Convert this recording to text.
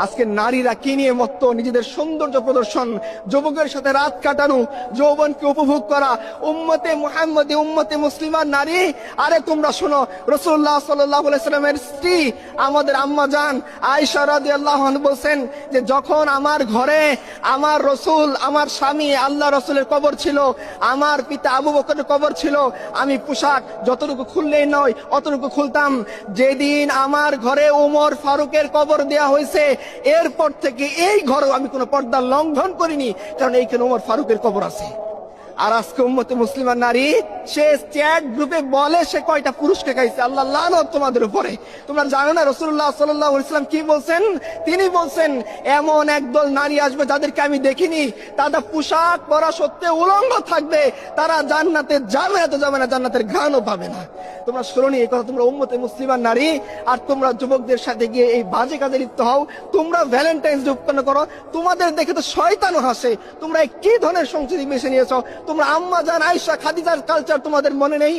আজকে নারীরা কি নিয়ে মত্ত, নিজেদের সৌন্দর্য প্রদর্শন, যুবকের সাথে রাত কাটানো, যৌবনকে উপভোগ করা, উম্মতে মুহাম্মদী, উম্মতে মুসলিমার নারী। আরে তোমরা শোনো, রাসূলুল্লাহ সাল্লাল্লাহু আলাইহি সাল্লামের স্ত্রী আমাদের আম্মা জান আয়েশা রাদিয়াল্লাহু আনহা বলেন যে যখন আমার ঘরে আমার রসুল, আমার স্বামী আল্লাহ রসুলের কবর ছিল, আমার পিতা আবু বকরের কবর ছিল, আমি পোশাক যতটুকু খুললেই নয় অতটুকু খুলতাম। যেদিন আমার ঘরে ওমর ফারুকের কবর দেয়া হয়েছে, এরপর থেকে এই ঘরেও আমি কোনো পর্দা লঙ্ঘন করিনি, কারণ এইখানে ওমর ফারুকের কবর আছে। আর আজকে উম্মতে মুসলিমার নারী সে চ্যাট গ্রুপে বলে সে কয়টা পুরুষকে খাইছে। আল্লাহ লানত তোমাদের উপরে। তোমরা জানো না রাসূলুল্লাহ সাল্লাল্লাহু আলাইহি ওয়াসাল্লাম কি বলছেন? তিনি বলছেন এমন একদল নারী আসবে যাদেরকে আমি দেখিনি, তারা পোশাক পরা সত্ত্বেও উলঙ্গ থাকবে, তারা জান্নাতে যাবে না, তো যাবে না, জান্নাতের ঘ্রাণও পাবে না। তোমরা শুনোনি এই কথা? তোমরা উম্মতে মুসলিমার নারী আর তোমরা যুবকদের সাথে গিয়ে এই বাজে কাজে লিপ্ত হও, তোমরা ভ্যালেন্টাইন্স ডে উৎপন্ন করো, তোমাদের দেখে তো শয়তানও হাসে। তোমরা কি ধরনের সংস্কৃতি বেছে নিয়েছো? তোমরা আম্মা জান আয়েশা খাদিজার কালচার তোমাদের মনে নেই?